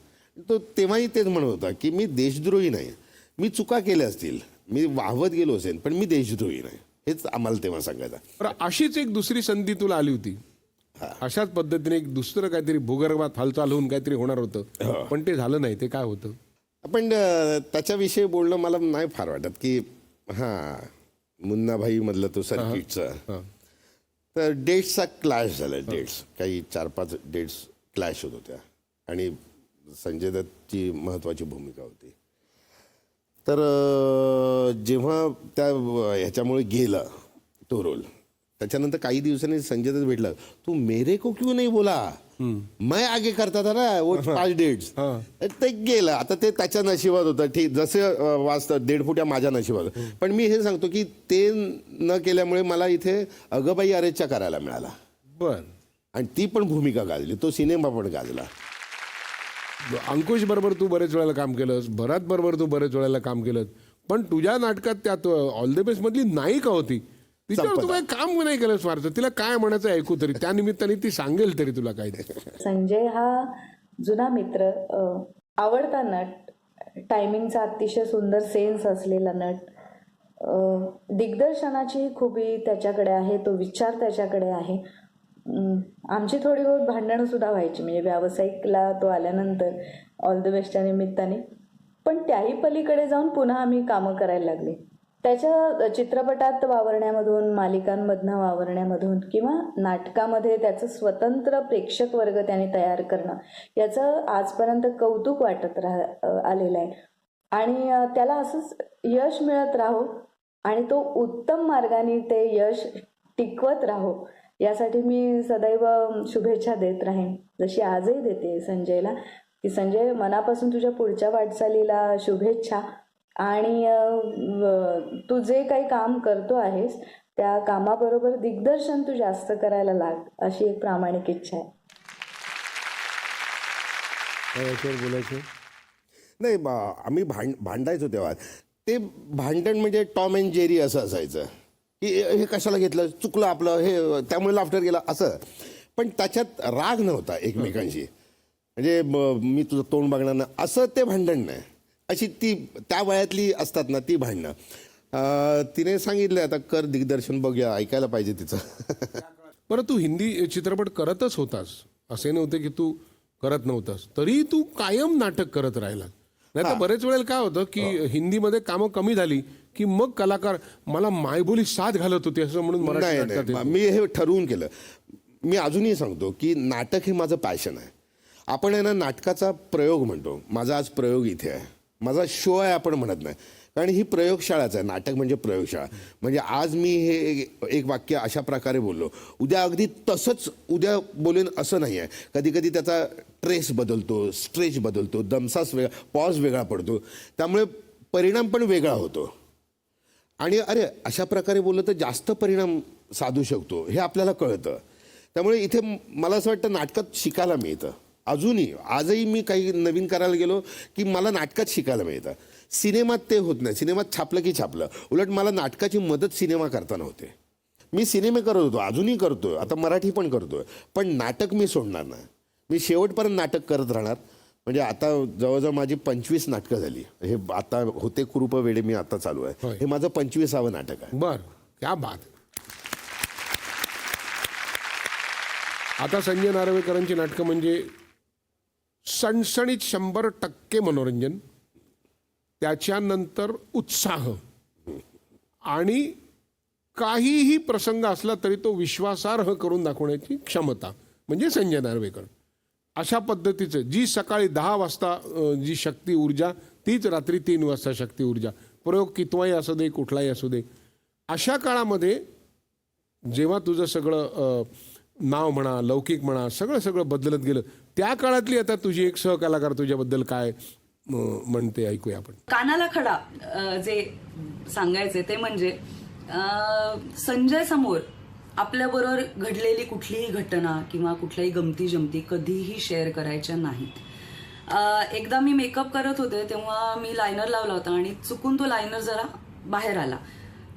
तो तेव्हाही तेच म्हणत होता की मी देशद्रोही नाही, मी चुका केल्या असतील, मी वाहवत गेलो असेल, पण मी देशद्रोही नाही, हेच आम्हाला तेव्हा सांगायचं. बरं, अशीच एक दुसरी संधी तुला आली होती. अशाच पद्धतीने एक दुसरं काहीतरी भूगर्भात हालचाल होऊन काहीतरी होणार होतं, पण ते झालं नाही. ते काय होतं? पण त्याच्याविषयी बोलणं मला नाही फार वाटत, की हां मुन्नाभाई मधलं तो सर्किटचा तर डेट्सचा क्लॅश झाला. डेट्स काही 4-5 डेट्स क्लॅश होत होत्या आणि संजय दत्तची महत्त्वाची भूमिका होती. तर जेव्हा त्या ह्याच्यामुळे गेला तो रोल, त्याच्यानंतर काही दिवसांनी संजय दत्त भेटला. तू मेरे को क्यों नाही बोला, मैं आगे करता था ना वो 5 डेट्स. ते गेलं. आता ते त्याच्या नशिबात होतं, ठीक, जसं वाचतं 1.5 फुट्या माझ्या नशिबात होतं. पण मी हे सांगतो की ते न केल्यामुळे मला इथे अगबाई अरेच्या करायला मिळाला. बर. आणि ती पण भूमिका गाजली, तो सिनेमा पण गाजला. अंकुश बरोबर तू बरेच वेळेला काम केलंस, भरत बरोबर तू बरेच वेळेला काम केलं, पण तुझ्या नाटकात त्यात ऑल द बेस्ट मधली नायिका होती, तिच्यावर तू काही काम नाही केलंस फारसं. तिला काय म्हणायचं ऐकू तरी, त्या निमित्ताने ती सांगेल तरी तुला काय. संजय हा जुना मित्र, आवडता नट, टायमिंगचा अतिशय सुंदर सेन्स असलेला नट, दिग्दर्शनाची खूबी त्याच्याकडे आहे, तो विचार त्याच्याकडे आहे. आमची थोडी बहुत भांडणं सुद्धा व्हायची, म्हणजे व्यावसायिकला तो आल्यानंतर ऑल द बेस्टच्या निमित्ताने. पण त्याही पलीकडे जाऊन पुन्हा आम्ही कामं करायला लागली. त्याच्या चित्रपटात वावरण्यामधून, मालिकांमधनं वावरण्यामधून किंवा नाटकामध्ये त्याचं स्वतंत्र प्रेक्षक वर्ग त्याने तयार करणं, याचं आजपर्यंत कौतुक वाटत आलेलं आहे. आणि त्याला असंच यश मिळत राहो आणि तो उत्तम मार्गाने ते यश टिकवत राहो, यासाठी मी सदैव शुभेच्छा देत राहीन, जशी आजही देते संजयला, की संजय मनापासून तुझ्या पुढच्या वाटचालीला शुभेच्छा. आणि तू जे काही काम करतो आहेस त्या कामाबरोबर दिग्दर्शन तू जास्त करायला लाग, अशी एक प्रामाणिक इच्छा आहे. बोलायचं नाही, आम्ही भांडायचो तेव्हा. ते भांडण म्हणजे टॉम अँड जेरी असं असायचं, की हे कशाला घेतलं, चुकलं आपलं, हे त्यामुळे लाफ्टर गेला असं. पण त्याच्यात राग नव्हता एकमेकांशी, म्हणजे मी तुझं तोंड बघणार ना असं ते भांडण नाही. अशी ती त्या वयातली असतात ना ती भांडणं. तिने सांगितलं आता कर दिग्दर्शन, बघूया, ऐकायला पाहिजे तिचं. बरं, तू हिंदी चित्रपट करतच होतास, असे नव्हते की तू करत नव्हतास, तरी तू कायम नाटक करत राहिला. नाही तर बरेच वेळेला काय होतं की हिंदीमध्ये कामं कमी झाली की मग कलाकार मला मायबोली साथ घालत होते असं म्हणून मराठी नाही, नाटकात मी हे ठरवून केलं. मी अजूनही सांगतो की नाटक हे माझं पॅशन आहे. आपण आहे ना नाटकाचा प्रयोग म्हणतो, माझा आज प्रयोग इथे आहे, माझा शो आहे आपण म्हणत नाही, कारण ही प्रयोगशाळाच आहे. नाटक म्हणजे प्रयोगशाळा. म्हणजे आज मी हे एक वाक्य अशा प्रकारे बोललो, उद्या अगदी तसंच उद्या बोलेन असं नाही आहे. कधी कधी त्याचा ट्रेस बदलतो, स्ट्रेच बदलतो, दमसास वेगळा, पॉज वेगळा पडतो, त्यामुळे परिणाम पण वेगळा होतो. आणि अरे अशा प्रकारे बोललं तर जास्त परिणाम साधू शकतो हे आपल्याला कळतं. त्यामुळे इथे मला असं वाटतं नाटकात शिकायला मिळतं. अजूनही आजही मी काही नवीन करायला गेलो की मला नाटकात शिकायला मिळतं. सिनेमात ते होत नाही. सिनेमात छापलं की छापलं. उलट मला नाटकाची मदत सिनेमा करताना होते. मी सिनेमे करत होतो, अजूनही करतोय, आता मराठी पण करतोय, पण नाटक मी सोडणार नाही. मी शेवटपर्यंत नाटक करत राहणार. म्हणजे आता जवळजवळ माझी 25 नाटकं झाली. हे आता होते कुरूप वेडे मी आता चालू आहे, हे माझं 25वे नाटक आहे. बर, क्या बात. आता संजय नार्वेकरांची नाटकं म्हणजे सणसणीत 100% मनोरंजन, त्याच्यानंतर उत्साह आणि काहीही प्रसंग असला तरी तो विश्वासार्ह करून दाखवण्याची क्षमता म्हणजे संजय नार्वेकर. अशा पद्धतीचं जी सकाळी 10 वाजता जी शक्ती ऊर्जा तीच रात्री 3 वाजता शक्ती ऊर्जा. प्रयोग कितवाही असू दे, कुठलाही असू दे, अशा काळामध्ये जेव्हा तुझं सगळं नाव म्हणा, लौकिक म्हणा, सगळं बदलत गेलं, त्या काळातली आता तुझी एक सहकलाकार तुझ्याबद्दल काय म्हणते ऐकूया आपण. कानाला खडा जे सांगायचे ते म्हणजे संजय समोर आपल्याबरोबर घडलेली कुठलीही घटना किंवा कुठल्याही गमती जमती कधीही शेअर करायच्या नाहीत. एकदा मी मेकअप करत होते तेव्हा मी लायनर लावला होता आणि चुकून तो लायनर जरा बाहेर आला.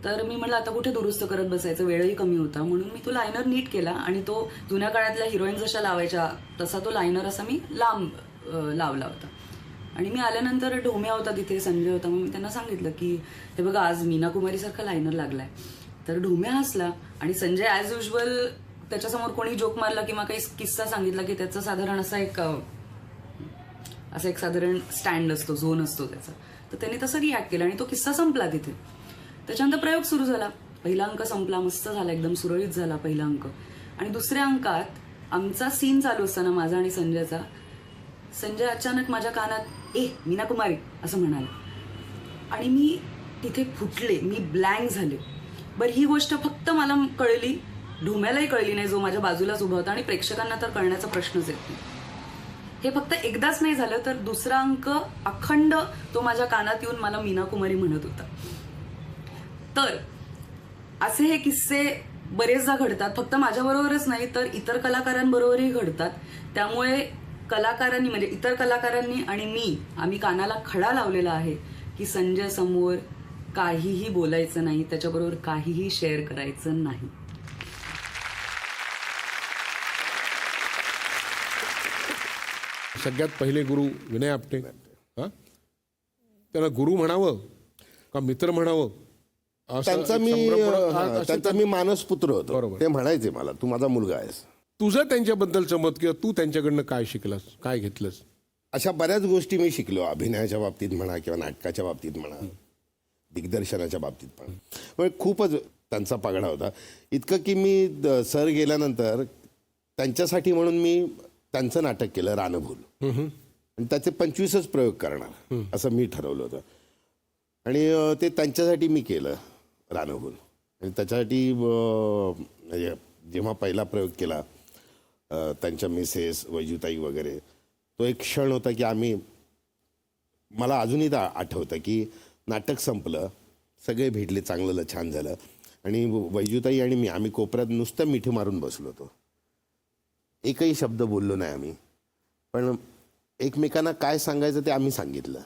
तर मी म्हटलं आता कुठे दुरुस्त करत बसायचं, वेळही कमी होता, म्हणून मी तो लायनर नीट केला आणि तो जुन्या काळातल्या हिरोईन जशा लावायच्या तसा तो लायनर असा मी लांब लावला होता. आणि मी आल्यानंतर ढोम्या होता तिथे, संजय होता, मग मी त्यांना सांगितलं की हे बघा आज मीना कुमारी सारखा लायनर लागलाय. तर ढोम्या हसला आणि संजय ऍज युजल त्याच्यासमोर कोणी जोक मारला किंवा काही किस्सा सांगितला की त्याचं साधारण असं एक साधारण स्टँड असतो, झोन असतो त्याचा, तर त्यांनी तसं रिॲक्ट केलं आणि तो किस्सा संपला तिथे. त्याच्यानंतर प्रयोग सुरू झाला. पहिला अंक संपला, मस्त झाला, एकदम सुरळीत झाला पहिला अंक. आणि दुसऱ्या अंकात आमचा सीन चालू असताना माझा आणि संजयचा, संजय अचानक माझ्या कानात मीना कुमारी असं म्हणाला आणि मी तिथे फुटले, मी ब्लँक झाले. बरं, ही गोष्ट फक्त मला कळली, ढोम्यालाही कळली नाही जो माझ्या बाजूलाच उभा होता, आणि प्रेक्षकांना तर कळण्याचा प्रश्नच येत नाही. हे फक्त एकदाच नाही झालं, तर दुसरा अंक अखंड तो माझ्या कानात येऊन मला मीना कुमारी म्हणत होता. तर असे हे किस्से बरेचदा घडतात, फक्त माझ्याबरोबरच नाही तर इतर कलाकारांबरोबरही घडतात. त्यामुळे कलाकारांनी म्हणजे इतर कलाकारांनी आणि आम्ही कानाला खडा लावलेला आहे की संजय समोर काहीही बोलायचं नाही, त्याच्याबरोबर काहीही शेअर करायचं नाही. सगळ्यात पहिले गुरु विनय आपटे. हा, त्याला गुरु म्हणावं का मित्र म्हणावं असं त्यांचा एक मी संभ्रम हा, असेल त्यांचा तर मी मानसपुत्र होतो. बरोबर. ते म्हणायचे मला, तू माझा मुलगा आहेस. तुझं त्यांच्याबद्दलचं मत किंवा तू त्यांच्याकडनं काय शिकलास, काय घेतलंस? अशा बऱ्याच गोष्टी मी शिकलो, अभिनयाच्या बाबतीत म्हणा किंवा नाटकाच्या बाबतीत म्हणा, दिग्दर्शनाच्या बाबतीत पण. पण खूपच त्यांचा पगडा होता, इतकं की मी सर गेल्यानंतर त्यांच्यासाठी म्हणून मी त्यांचं नाटक केलं रानभूल, आणि त्याचे 25च प्रयोग करणार असं मी ठरवलं होतं. आणि ते त्यांच्यासाठी मी केलं रानभूल. आणि त्याच्यासाठी म्हणजे जेव्हा पहिला प्रयोग केला त्यांच्या मिसेस वैजूताई वगैरे, तो एक क्षण होता की मला अजूनही आठवतं की नाटक संपलं, सगळे भेटले, चांगलं छान झालं, आणि वैजूताई आणि आम्ही कोपऱ्यात नुसतं मिठी मारून बसलो होतो. एकही शब्द बोललो नाही आम्ही, पण एकमेकांना काय सांगायचं ते आम्ही सांगितलं.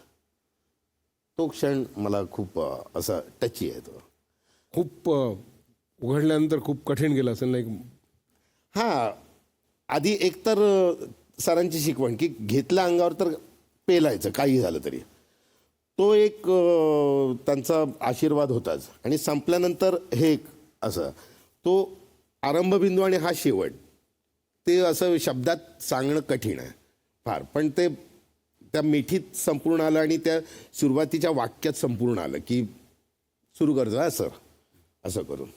तो क्षण मला खूप असं टची आहे. तो खूप उघडल्यानंतर खूप कठीण गेलं असेल ना? हां, आधी एकतर सरांची शिकवण की घेतल्या अंगावर तर पेलायचं काही झालं तरी, तो एक त्यांचा आशीर्वाद होताच. आणि संपल्यानंतर हे एक असं, तो आरंभबिंदू आणि हा शेवट, ते असं शब्दात सांगणं कठीण आहे फार, पण ते त्या मिठीत संपूर्ण आलं आणि त्या सुरुवातीच्या वाक्यात संपूर्ण आलं की सुरू करतो हा सर असं करून.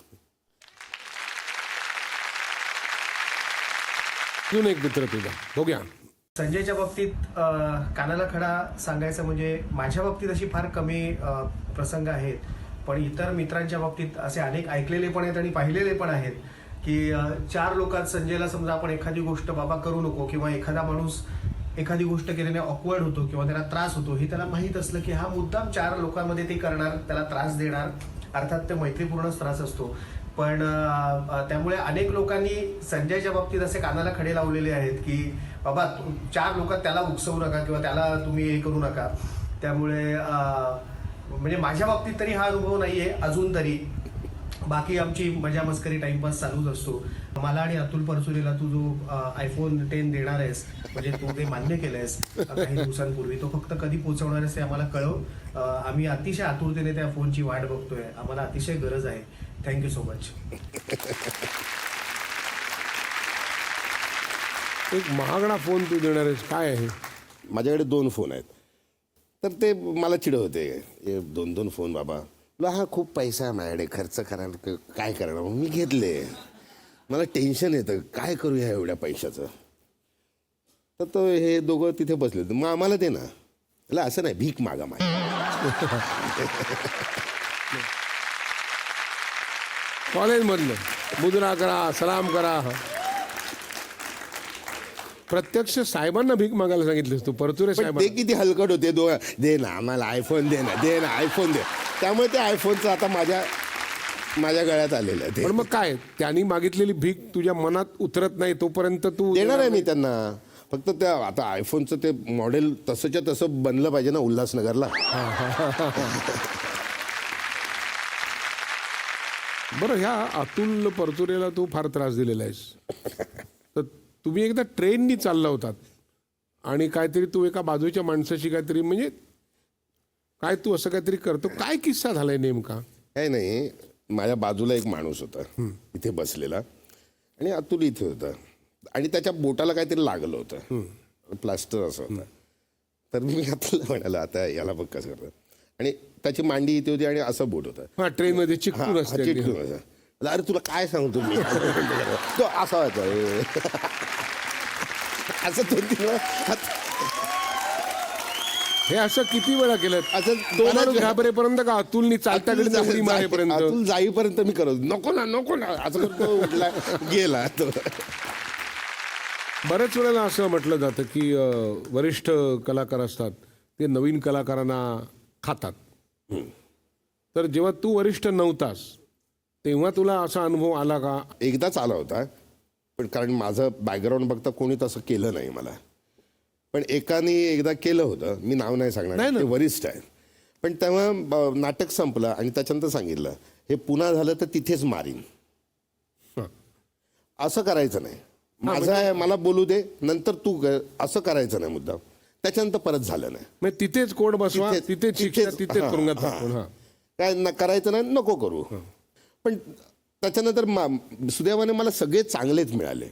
अजून एक मित्र तुझा बघूया. संजयच्या बाबतीत कानाला खडा सांगायचं म्हणजे माझ्या बाबतीत अशी फार कमी प्रसंग आहेत, पण इतर मित्रांच्या बाबतीत असे अनेक ऐकलेले पण आहेत आणि पाहिलेले पण आहेत की 4 लोकात संजयला समजा आपण एखादी गोष्ट बाबा करू नको, किंवा एखादा माणूस एखादी गोष्ट केल्याने ऑकवर्ड होतो किंवा त्याला त्रास होतो, हे त्याला माहीत असलं की हा मुद्दाम 4 लोकांमध्ये ते करणार, त्याला त्रास देणार. अर्थात ते मैत्रीपूर्णच त्रास असतो, पण त्यामुळे अनेक लोकांनी संजयच्या बाबतीत असे कानाला खडे लावलेले आहेत की बाबा 4 लोकात त्याला उकसवू नका किंवा त्याला तुम्ही हे करू नका. त्यामुळे म्हणजे माझ्या बाबतीत तरी हा अनुभव नाहीये अजून तरी. बाकी आमची मजा मस्करी टाइमपास चालूच असतो. मला आणि अतुल परचुरेला तू जो iPhone 10 देणार आहेस, म्हणजे तू ते मान्य केलंयस काही दिवसांपूर्वी, तो फक्त कधी पोहोचवणार आहेस ते आम्हाला कळव. आम्ही अतिशय आतुरतेने त्या फोनची वाट बघतोय, आम्हाला अतिशय गरज आहे. Thank you so much. एक महागडा फोन तू देणार आहेस, काय आहे? माझ्याकडे 2 फोन आहेत, तर ते मला चिडवते, 2-2 फोन बाबा. हा खूप पैसा आहे माझ्याकडे, खर्च करायला काय करणार, मी घेतले. मला टेन्शन येतं काय करू ह्या एवढ्या पैशाचं. तर तो हे दोघं तिथे बसले, मग आम्हाला दे ना. त्याला असं नाही, भीक मागा माझी. कॉलेजमधलं मुद्रा करा, सलाम करा. प्रत्यक्ष साहेबांना भीक मागायला सांगितलीस तू, परचुरे पण ते साहेबांना? किती हलकट होते, दे ना आम्हाला आयफोन, दे ना आयफोन दे. त्यामुळे ते आयफोनचं आता माझ्या गळ्यात आलेलं आहे. पण मग काय, त्यांनी मागितलेली भीक तुझ्या मनात उतरत नाही तोपर्यंत तू देणार आहे मी त्यांना. फक्त त्या आता आयफोनचं ते मॉडेल तसंच्या तसं बनलं पाहिजे ना उल्हासनगरला. बरं, ह्या अतुल परचुरेला तू फार त्रास दिलेला आहेस. तर तुम्ही एकदा ट्रेननी चालला होतात, आणि काहीतरी तू एका बाजूच्या माणसाशी काहीतरी म्हणजे काय तू असं काहीतरी करतो. काय किस्सा झालाय नेमका? काय नाही, माझ्या बाजूला एक माणूस होता इथे बसलेला आणि अतुल इथे होता आणि त्याच्या बोटाला काहीतरी लागलं होतं, प्लास्टर असं होतं. तर मी अतुलला म्हणालो आता याला बघ कसं करतं, आणि त्याची मांडी इथे होती आणि असं बोट होतं. हा ट्रेनमध्ये चिकटून हा, असते. चिटकून होतं. अरे तुला काय सांगतो मी तो असा होता असं 2-3 वेळा हे असं किती वेळा केलं? असं तो माणूस घाबरेपर्यंत का अतुलनी चालता घडी उडी मारेपर्यंत? अतुल जाईपर्यंत मी करत नको ना असं करतो, उठला गेला तो. बऱ्याच वेळेला असं म्हटलं जातं की वरिष्ठ कलाकार असतात ते नवीन कलाकारांना खातात. तर जेव्हा तू वरिष्ठ नव्हतास तेव्हा तुला असा अनुभव आला का? एकदाच आला होता, पण कारण माझं बॅकग्राऊंड बघता कोणी तसं केलं नाही मला. पण एकाने एकदा केलं होतं, मी नाव नाही सांगणार, नाही ना. ते वरिष्ठ आहे. पण तेव्हा नाटक संपलं आणि त्याच्यानंतर सांगितलं हे पुन्हा झालं तर तिथेच मारीन. हं. असं करायचं नाही, माझं आहे मला बोलू दे, नंतर तू कर, असं करायचं नाही मुद्दाम. त्याच्यानंतर परत झालं नाही. मग तिथेच कोड बसवा, तिथेच शिक्षा, तिथेच हां, तुरुंगात हां. टाकून. हा काय करायचं नाही, नको करू. पण त्याच्यानंतर सुदैवाने मला सगळे चांगलेच मिळाले.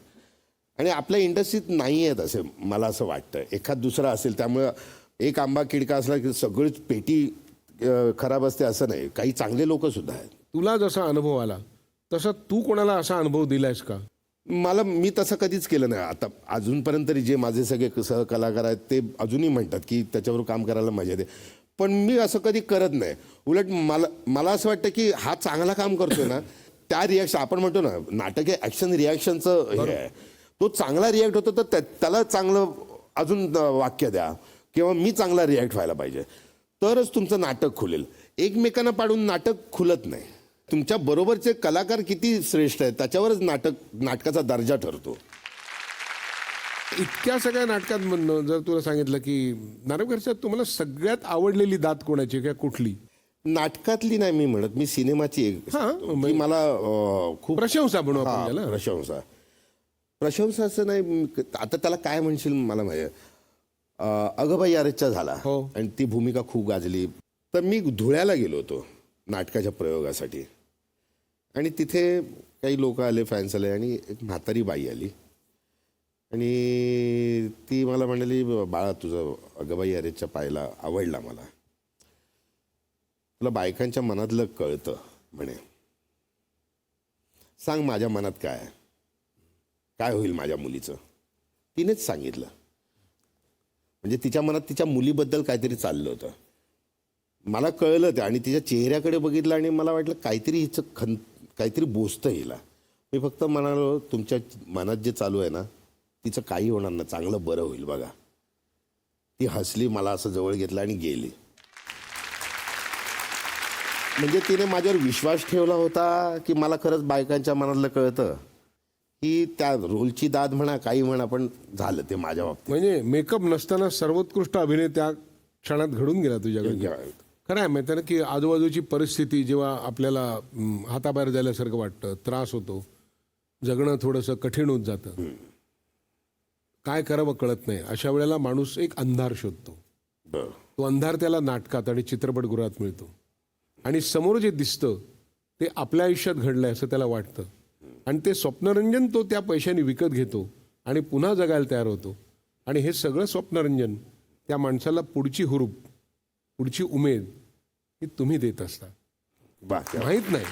आणि आपल्या इंडस्ट्रीत नाही आहेत असे, मला असं वाटतं. एखाद दुसरा असेल, त्यामुळं एक आंबा किडका असला की सगळीच पेटी खराब असते असं नाही. काही चांगले लोक सुद्धा आहेत. तुला जसा अनुभव आला तसा तू कोणाला असा अनुभव दिलायस का? मी तसं कधीच केलं नाही. आता अजूनपर्यंत तरी जे माझे सगळे सहकलाकार आहेत ते अजूनही म्हणतात की त्याच्यावर काम करायला मजा येते. पण मी असं कधी करत नाही. उलट मला असं वाटतं की हा चांगला काम करतोय ना, त्या रिॲक्शन आपण म्हणतो ना, नाटक हे ॲक्शन रिॲक्शनचं हे आहे. तो चांगला रिॲक्ट होतो तर त्याला चांगलं अजून वाक्य द्या, किंवा मी चांगला रिॲक्ट व्हायला पाहिजे, तरच तुमचं नाटक खुलेल. एकमेकांना पाडून नाटक खुलत नाही. तुमच्या बरोबरचे कलाकार किती श्रेष्ठ आहेत त्याच्यावरच नाटकाचा दर्जा ठरतो. इतक्या सगळ्या नाटकात म्हणणं जर तुला सांगितलं की नाटककारच्या तुम्हाला सगळ्यात आवडलेली दात कोणाची काय कुठली? नाटकातली नाही मी म्हणत, मी सिनेमाची एक सांगतो की मला खूप प्रशंसा म्हणू आपण हा, त्याला. प्रशंसा असं नाही, आता त्याला काय म्हणशील मला माहिती. अगबाई अरेच्चा झाला हो. आणि ती भूमिका खूप गाजली. तर मी धुळ्याला गेलो होतो नाटकाच्या प्रयोगासाठी, आणि तिथे काही लोक आले, फॅन्स आले, आणि एक म्हातारी बाई आली आणि ती मला म्हणाली, बाळा तुझं अगबाई अरेच्चा पाहायला आवडला मला, तुला बायकांच्या मनातलं कळतं म्हणे, सांग माझ्या मनात काय होईल माझ्या मुलीचं. तिनेच सांगितलं. म्हणजे तिच्या मनात तिच्या मुलीबद्दल काहीतरी चाललं होतं. मला कळलं ते, आणि तिच्या चेहऱ्याकडे बघितलं आणि मला वाटलं काहीतरी हिचं काहीतरी बोचतं हिला. मी फक्त म्हणालो, तुमच्या मनात जे चालू आहे ना तिचं काही होणार ना, चांगलं बरं होईल बघा. ती हसली, मला असं जवळ घेतलं आणि गेली. म्हणजे तिने माझ्यावर विश्वास ठेवला होता की मला खरंच बायकांच्या मनातलं कळतं, की त्या रोलची दाद म्हणा काही म्हणा, पण झालं ते माझ्या बाबतीत. म्हणजे मेकअप नसताना सर्वोत्कृष्ट अभिनय त्या क्षणात घडून गेला तुझ्याकडे. खरं आहे माहिती आहे ना की आजूबाजूची परिस्थिती जेव्हा आपल्याला हाताबाहेर झाल्यासारखं वाटतं, त्रास होतो, जगणं थोडंसं कठीण होत जातं, काय करावं कळत नाही, अशा वेळेला माणूस एक अंधार शोधतो. तो अंधार त्याला नाटकात आणि चित्रपटगृहात मिळतो, आणि समोर जे दिसतं ते आपल्या आयुष्यात घडलंय असं त्याला वाटतं, आणि ते स्वप्नरंजन तो त्या पैशाने विकत घेतो आणि पुन्हा जगायला तयार होतो. आणि हे सगळं स्वप्नरंजन त्या माणसाला पुढची हुरूप, पुढची उमेद ही तुम्ही देत असता. माहीत नाही,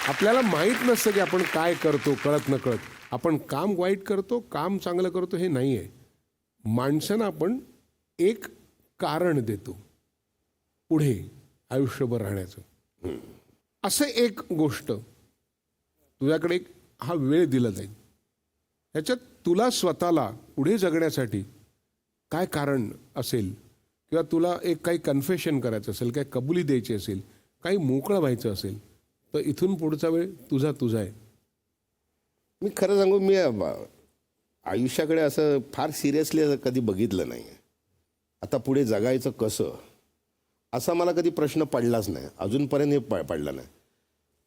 आपल्याला माहीत नसतं की आपण काय करतो, कळत न कळत आपण काम वाईट करतो, काम चांगलं करतो, हे नाही आहे. माणसांना आपण एक कारण देतो पुढे आयुष्यभर राहण्याचं. असं एक गोष्ट तुझ्याकडे हा वेळ दिला जाईल, त्याच्यात तुला स्वतःला पुढे जगण्यासाठी काय कारण असेल, किंवा तुला एक काही कन्फेशन करायचं असेल, काही कबुली द्यायची असेल, काही मोकळं व्हायचं असेल, तर इथून पुढचा वेळ तुझा आहे. मी खरं सांगू, मी आयुष्याकडे असं फार सिरियसली असं कधी बघितलं नाही. आता पुढे जगायचं कसं असा मला कधी प्रश्न पडलाच नाही अजूनपर्यंत. हे पडला नाही.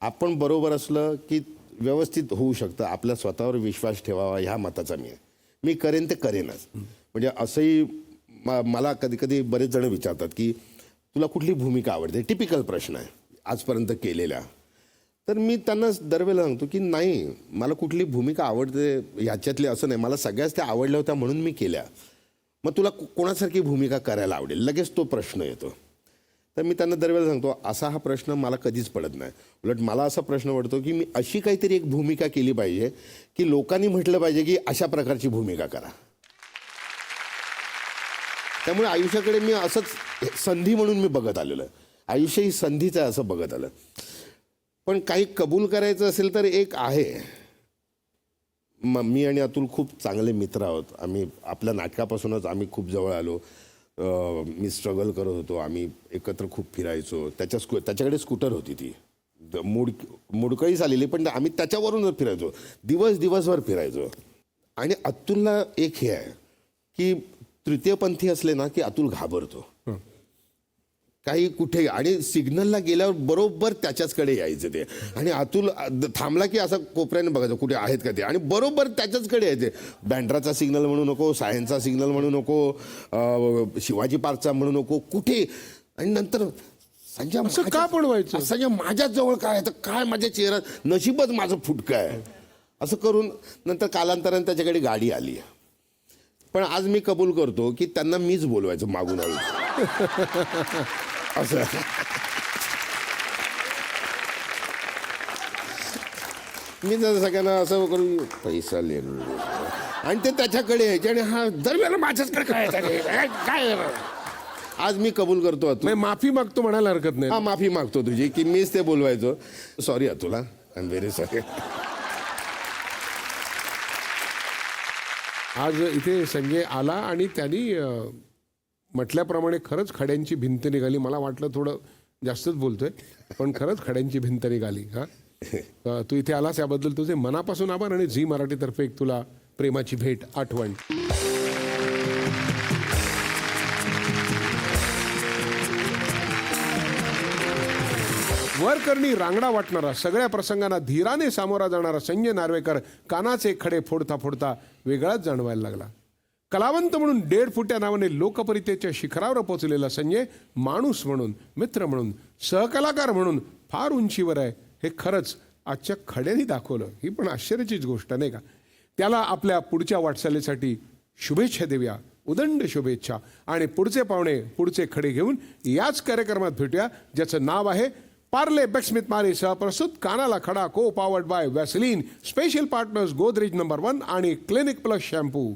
आपण बरोबर असलं की व्यवस्थित होऊ शकतं. आपल्या स्वतःवर विश्वास ठेवावा ह्या मताचा मी आहे. मी करेन ते करेनच. म्हणजे असंही मला कधी कधी बरेच जण विचारतात की तुला कुठली भूमिका आवडते, टिपिकल प्रश्न आहे आजपर्यंत केलेल्या. तर मी त्यांना दरवेळेला सांगतो की नाही, मला कुठली भूमिका आवडते ह्याच्यातली असं नाही, मला सगळ्याच त्या आवडल्या होत्या म्हणून मी केल्या. मग तुला कोणासारखी भूमिका करायला आवडेल, लगेच तो प्रश्न येतो. तर मी त्यांना दरवेळेला सांगतो असा हा प्रश्न मला कधीच पडत नाही. उलट मला असा प्रश्न पडतो की मी अशी काहीतरी एक भूमिका केली पाहिजे की लोकांनी म्हटलं पाहिजे की अशा प्रकारची भूमिका करा. त्यामुळे आयुष्याकडे मी असंच संधी म्हणून मी बघत आलेलो आहे. आयुष्य ही संधीच आहे असं बघत आलं. पण काही कबूल करायचं असेल तर एक आहे, मी आणि अतुल खूप चांगले मित्र आहोत. आम्ही आपल्या नाटकापासूनच आम्ही खूप जवळ आलो. मी स्ट्रगल करत होतो, आम्ही एकत्र खूप फिरायचो. त्याच्याकडे स्कूटर होती, ती मुडकळी झालेली, पण आम्ही त्याच्यावरूनच फिरायचो, दिवसभर फिरायचो. आणि अतुलला एक हे आहे की तृतीयपंथी असले ना की अतुल घाबरतो काही कुठे, आणि सिग्नलला गेल्यावर बरोबर त्याच्याचकडे यायचं ते. आणि अतुल थांबला की असं कोपऱ्याने बघायचं कुठे आहेत का ते, आणि बरोबर त्याच्याचकडे यायचे. बँड्राचा सिग्नल म्हणू नको, सायन्सचा सिग्नल म्हणू नको, शिवाजी पार्कचा म्हणू नको, कुठे. आणि नंतर संजय असं का पण व्हायचं? संजय माझ्याच जवळ काय तर काय, माझ्या चेहरा नशीबच माझं फुटकं आहे असं करून नंतर कालांतराने त्याच्याकडे गाडी आली. पण आज मी कबूल करतो की त्यांना मीच बोलवायचं मागून असं. मी जर सगळ्यांना असं करून पैसा लिहिलो आणि ते त्याच्याकडे यायचे आणि हा दरवेळेला माझ्याचकडे काय. आज मी कबूल करतो अतुल, माफी मागतो म्हणायला हरकत नाही. हा माफी मागतो तुझी की मीच ते बोलवायचो. Sorry Atul, I am very sorry. आज इथे संजय आला आणि त्यांनी म्हटल्याप्रमाणे खरंच खड्यांची भिंत निघाली. मला वाटलं थोडं जास्तच बोलतोय, पण खरंच खड्यांची भिंत निघाली. हा, तू इथे आलास याबद्दल तुझे मनापासून आभार. आणि झी मराठीतर्फे एक तुला प्रेमाची भेट आठवण. वरकरणी रांगडा वाटणारा, सगळ्या प्रसंगांना धीराने सामोरा जाणारा संजय नार्वेकर कानाचे खडे फोडता फोडता वेगळाच जाणवायला लागला. कलावंत म्हणून 1.5 फूट या नावाने लोकप्रियतेच्या शिखरावर पोहोचलेला संजय माणूस म्हणून, मित्र म्हणून, सहकलाकार म्हणून फार उंचीवर आहे हे खरंच आजच्या खड्यांनी दाखवलं. ही पण आश्चर्याचीच गोष्ट नाही का. त्याला आपल्या पुढच्या वाटचालीसाठी शुभेच्छा देऊया, उदंड शुभेच्छा. आणि पुढचे पाहुणे, पुढचे खडे घेऊन याच कार्यक्रमात भेटूया ज्याचं नाव आहे पार्ले बेक्समिथ मारी सह प्रस्तुत कानाला खडा, को powered by Vaseline, special partners Godrej number 1 आणि क्लिनिक प्लस शॅम्पू.